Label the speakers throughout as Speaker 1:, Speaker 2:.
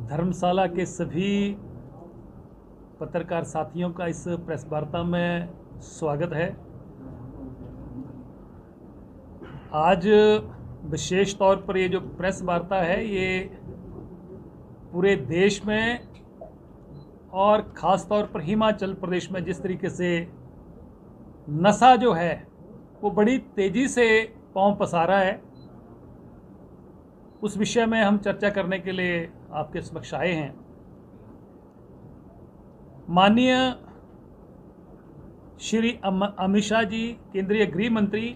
Speaker 1: धर्मशाला के सभी पत्रकार साथियों का इस प्रेस वार्ता में स्वागत है। आज विशेष तौर पर ये जो प्रेस वार्ता है ये पूरे देश में और ख़ास तौर पर हिमाचल प्रदेश में जिस तरीके से नशा जो है वो बड़ी तेज़ी से पांव पसारा है, उस विषय में हम चर्चा करने के लिए आपके समक्ष आए हैं। माननीय श्री अमित शाह जी केंद्रीय गृह मंत्री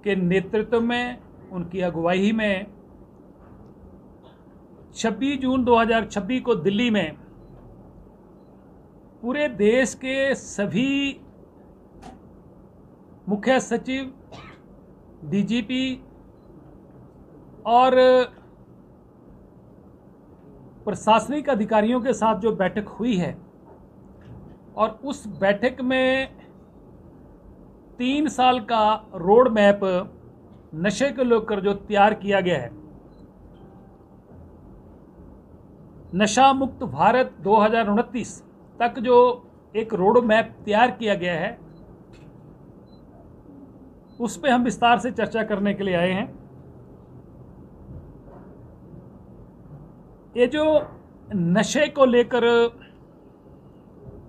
Speaker 1: के नेतृत्व में, उनकी अगुवाई में 26 जून 2026 को दिल्ली में पूरे देश के सभी मुख्य सचिव, डीजीपी और प्रशासनिक अधिकारियों के साथ जो बैठक हुई है, और उस बैठक में 3 साल का रोड मैप नशे को लेकर जो तैयार किया गया है, नशा मुक्त भारत 2029 तक जो एक रोड मैप तैयार किया गया है, उस पे हम विस्तार से चर्चा करने के लिए आए हैं। ये जो नशे को लेकर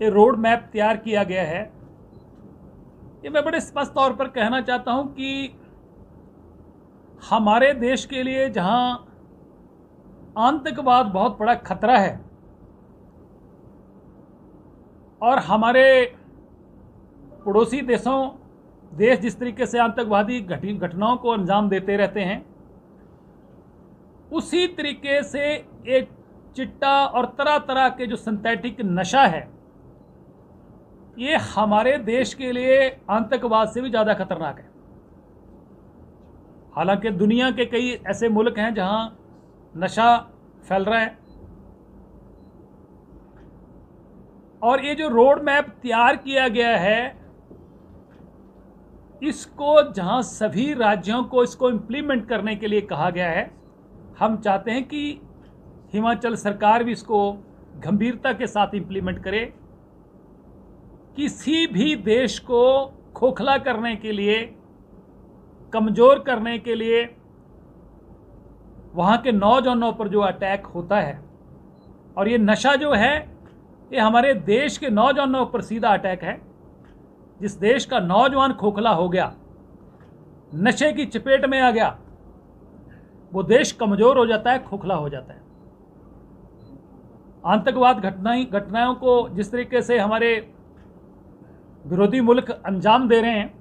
Speaker 1: ये रोड मैप तैयार किया गया है, ये मैं बड़े स्पष्ट तौर पर कहना चाहता हूं कि हमारे देश के लिए जहां आतंकवाद बहुत बड़ा खतरा है और हमारे पड़ोसी देश जिस तरीके से आतंकवादी घटनाओं को अंजाम देते रहते हैं, उसी तरीके से एक चिट्टा और तरह तरह के जो सिंथेटिक नशा है, ये हमारे देश के लिए आतंकवाद से भी ज़्यादा खतरनाक है। हालांकि दुनिया के कई ऐसे मुल्क हैं जहां नशा फैल रहा है, और ये जो रोड मैप तैयार किया गया है, इसको जहां सभी राज्यों को इसको इम्प्लीमेंट करने के लिए कहा गया है, हम चाहते हैं कि हिमाचल सरकार भी इसको गंभीरता के साथ इम्प्लीमेंट करे। किसी भी देश को खोखला करने के लिए, कमज़ोर करने के लिए, वहाँ के नौजवानों पर जो अटैक होता है, और ये नशा जो है ये हमारे देश के नौजवानों पर सीधा अटैक है। जिस देश का नौजवान खोखला हो गया, नशे की चपेट में आ गया, वो देश कमज़ोर हो जाता है, खोखला हो जाता है। आतंकवाद घटनाओं को जिस तरीके से हमारे विरोधी मुल्क अंजाम दे रहे हैं,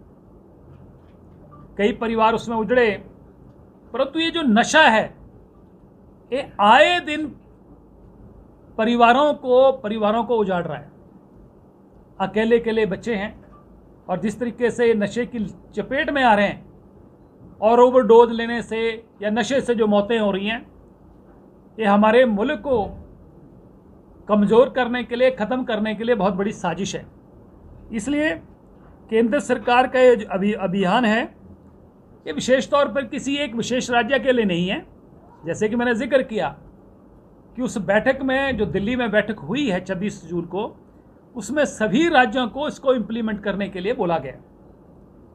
Speaker 1: कई परिवार उसमें उजड़े, परंतु ये जो नशा है ये आए दिन परिवारों को उजाड़ रहा है। अकेले बच्चे हैं, और जिस तरीके से नशे की चपेट में आ रहे हैं और ओवरडोज लेने से या नशे से जो मौतें हो रही हैं, ये हमारे मुल्क को कमज़ोर करने के लिए, ख़त्म करने के लिए बहुत बड़ी साजिश है। इसलिए केंद्र सरकार का ये जो अभियान है, ये विशेष तौर पर किसी एक विशेष राज्य के लिए नहीं है। जैसे कि मैंने जिक्र किया कि उस बैठक में जो दिल्ली में बैठक हुई है 26 जून को, उसमें सभी राज्यों को इसको इम्प्लीमेंट करने के लिए बोला गया।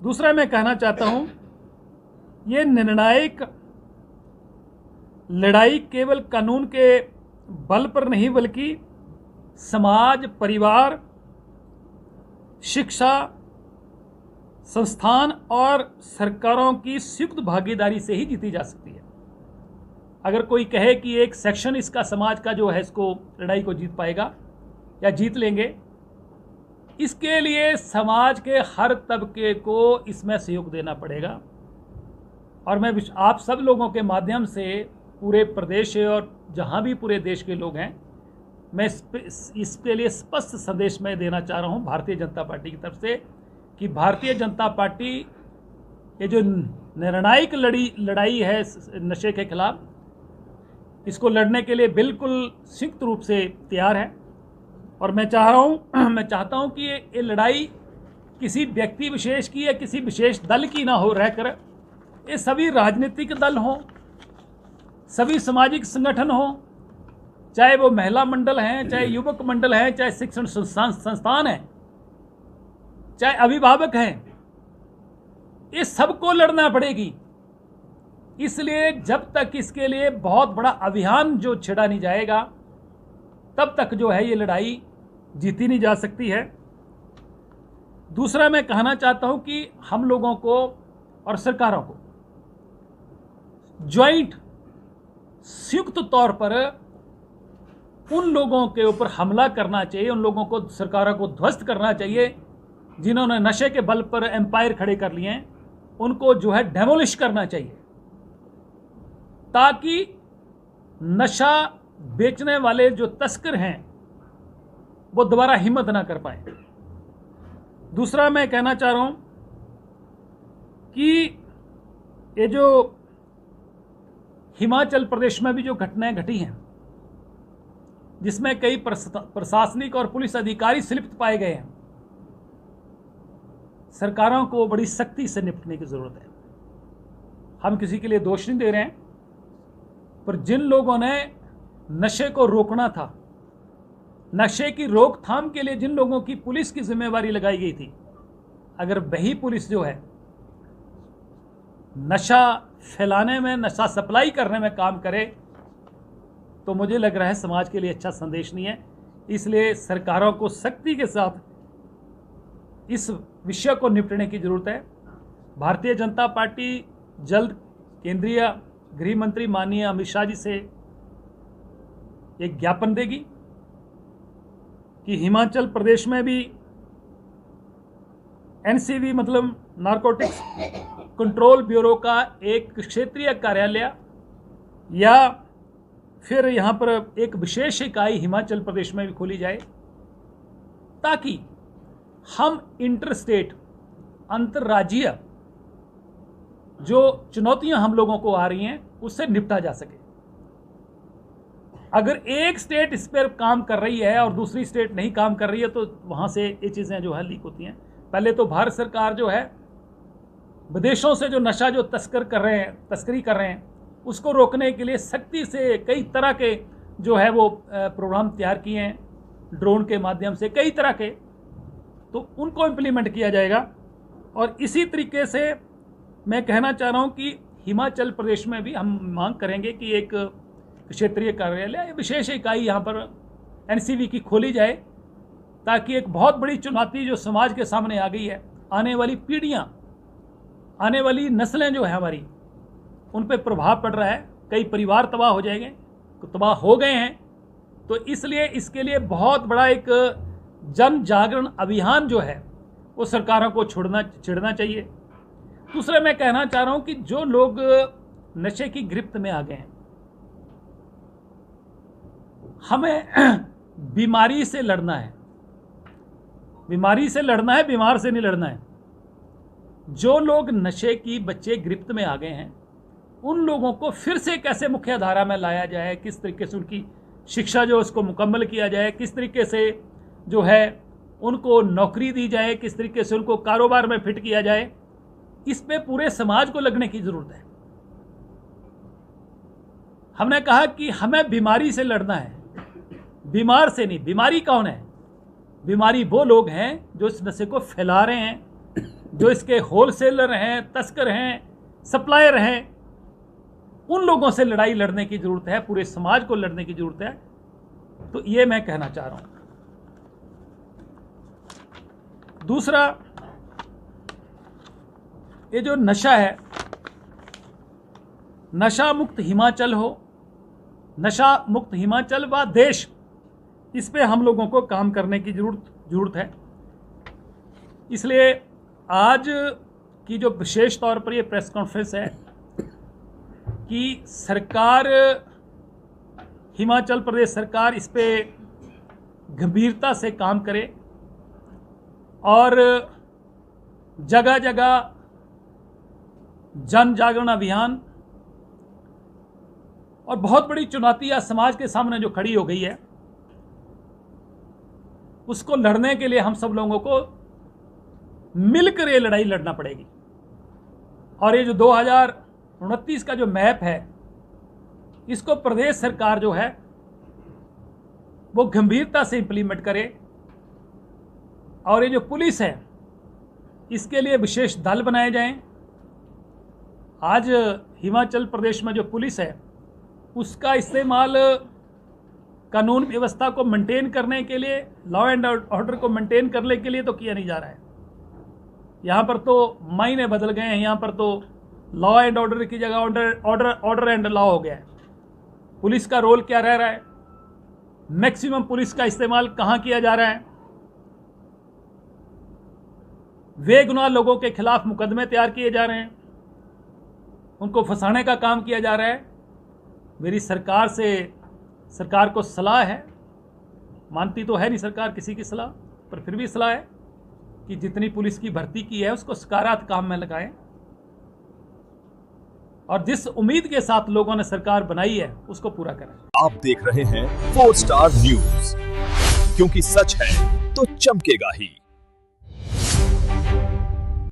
Speaker 1: दूसरा मैं कहना चाहता हूँ, ये निर्णायक लड़ाई केवल कानून के बल पर नहीं, बल्कि समाज, परिवार, शिक्षा, संस्थान और सरकारों की संयुक्त भागीदारी से ही जीती जा सकती है। अगर कोई कहे कि एक सेक्शन इसका समाज का जो है इसको लड़ाई को जीत पाएगा या जीत लेंगे, इसके लिए समाज के हर तबके को इसमें सहयोग देना पड़ेगा। और मैं आप सब लोगों के माध्यम से पूरे प्रदेश और जहां भी पूरे देश के लोग हैं, मैं इसके लिए स्पष्ट संदेश मैं देना चाह रहा हूं भारतीय जनता पार्टी की तरफ से, कि भारतीय जनता पार्टी ये जो निर्णायक लड़ाई है नशे के खिलाफ, इसको लड़ने के लिए बिल्कुल संयुक्त रूप से तैयार है। और मैं चाहता हूं कि ये लड़ाई किसी व्यक्ति विशेष की या किसी विशेष दल की ना हो रहकर, ये सभी राजनीतिक दल हों, सभी सामाजिक संगठन हो, चाहे वो महिला मंडल हैं, चाहे युवक मंडल हैं, चाहे शिक्षण संस्थान हैं, चाहे अभिभावक हैं, ये सबको लड़ना पड़ेगी। इसलिए जब तक इसके लिए बहुत बड़ा अभियान जो छेड़ा नहीं जाएगा, तब तक जो है ये लड़ाई जीती नहीं जा सकती है। दूसरा मैं कहना चाहता हूं कि हम लोगों को और सरकारों को ज्वाइंट संयुक्त तौर पर उन लोगों के ऊपर हमला करना चाहिए, उन लोगों को, सरकारों को ध्वस्त करना चाहिए जिन्होंने नशे के बल पर एम्पायर खड़े कर लिए हैं। उनको जो है डेमोलिश करना चाहिए, ताकि नशा बेचने वाले जो तस्कर हैं वो दोबारा हिम्मत ना कर पाए। दूसरा मैं कहना चाह रहा हूं कि ये जो हिमाचल प्रदेश में भी जो घटनाएं घटी हैं, जिसमें कई प्रशासनिक और पुलिस अधिकारी संलिप्त पाए गए हैं, सरकारों को बड़ी सख्ती से निपटने की जरूरत है। हम किसी के लिए दोष नहीं दे रहे हैं, पर जिन लोगों ने नशे को रोकना था, नशे की रोकथाम के लिए जिन लोगों की पुलिस की जिम्मेवारी लगाई गई थी, अगर वही पुलिस जो है नशा फैलाने में, नशा सप्लाई करने में काम करे, तो मुझे लग रहा है समाज के लिए अच्छा संदेश नहीं है। इसलिए सरकारों को सख्ती के साथ इस विषय को निपटने की जरूरत है। भारतीय जनता पार्टी जल्द केंद्रीय गृह मंत्री माननीय अमित शाह जी से एक ज्ञापन देगी कि हिमाचल प्रदेश में भी एनसीबी मतलब नारकोटिक्स कंट्रोल ब्यूरो का एक क्षेत्रीय कार्यालय या फिर यहाँ पर एक विशेष इकाई हिमाचल प्रदेश में भी खोली जाए, ताकि हम इंटरस्टेट, अंतर्राज्यीय जो चुनौतियां हम लोगों को आ रही हैं उससे निपटा जा सके। अगर एक स्टेट इस पर काम कर रही है और दूसरी स्टेट नहीं काम कर रही है, तो वहां से ये चीज़ें जो है लीक होती हैं। पहले तो भारत सरकार जो है विदेशों से जो नशा जो तस्करी कर रहे हैं उसको रोकने के लिए सख्ती से कई तरह के जो है वो प्रोग्राम तैयार किए हैं, ड्रोन के माध्यम से कई तरह के, तो उनको इम्प्लीमेंट किया जाएगा। और इसी तरीके से मैं कहना चाह रहा हूं कि हिमाचल प्रदेश में भी हम मांग करेंगे कि एक क्षेत्रीय कार्यालय, विशेष इकाई यहाँ पर एनसीबी की खोली जाए, ताकि एक बहुत बड़ी चुनौती जो समाज के सामने आ गई है, आने वाली पीढ़ियाँ, आने वाली नस्लें जो है हमारी, उन पर प्रभाव पड़ रहा है। कई परिवार तबाह हो जाएंगे, तबाह हो गए हैं। तो इसलिए इसके लिए बहुत बड़ा एक जन जागरण अभियान जो है वो सरकारों को छिड़ना चाहिए। दूसरा मैं कहना चाह रहा हूं कि जो लोग नशे की गिरफ्त में आ गए हैं, हमें बीमारी से लड़ना है, बीमारी से लड़ना है, बीमार से नहीं लड़ना है। जो लोग नशे की बच्चे गिरफ्त में आ गए हैं, उन लोगों को फिर से कैसे मुख्य धारा में लाया जाए, किस तरीके से उनकी शिक्षा जो उसको मुकम्मल किया जाए, किस तरीके से जो है उनको नौकरी दी जाए, किस तरीके से उनको कारोबार में फिट किया जाए, इस पे पूरे समाज को लगने की जरूरत है। हमने कहा कि हमें बीमारी से लड़ना है, बीमार से नहीं। बीमारी कौन है? बीमारी वो लोग हैं जो इस नशे को फैला रहे हैं, जो इसके होलसेलर हैं, तस्कर हैं, सप्लायर हैं। उन लोगों से लड़ाई लड़ने की जरूरत है, पूरे समाज को लड़ने की जरूरत है। तो ये मैं कहना चाह रहा हूं। दूसरा, ये जो नशा है, नशा मुक्त हिमाचल हो, नशा मुक्त हिमाचल व देश, इस पे हम लोगों को काम करने की जरूरत है। इसलिए आज की जो विशेष तौर पर ये प्रेस कॉन्फ्रेंस है कि सरकार, हिमाचल प्रदेश सरकार इस पे गंभीरता से काम करे और जगह जगह जन जागरण अभियान, और बहुत बड़ी चुनौती आज समाज के सामने जो खड़ी हो गई है, उसको लड़ने के लिए हम सब लोगों को मिलकर ये लड़ाई लड़ना पड़ेगी। और ये जो 2029 का जो मैप है, इसको प्रदेश सरकार जो है वो गंभीरता से इंप्लीमेंट करे और ये जो पुलिस है इसके लिए विशेष दल बनाए जाएं। आज हिमाचल प्रदेश में जो पुलिस है उसका इस्तेमाल कानून व्यवस्था को मेंटेन करने के लिए, लॉ एंड ऑर्डर को मेंटेन करने के लिए तो किया नहीं जा रहा है। यहाँ पर तो मायने बदल गए हैं, यहाँ पर तो लॉ एंड ऑर्डर की जगह ऑर्डर एंड लॉ हो गया है। पुलिस का रोल क्या रह रहा है, मैक्सिमम पुलिस का इस्तेमाल कहाँ किया जा रहा है, बेगुनाह लोगों के खिलाफ मुकदमे तैयार किए जा रहे हैं, उनको फंसाने का काम किया जा रहा है। मेरी सरकार को सलाह है, मानती तो है नहीं सरकार किसी की सलाह, पर फिर भी सलाह है कि जितनी पुलिस की भर्ती की है उसको सकारात्मक काम में लगाएं और जिस उम्मीद के साथ लोगों ने सरकार बनाई है उसको पूरा करें।
Speaker 2: आप देख रहे हैं 4 स्टार न्यूज, क्योंकि सच है तो चमकेगा ही।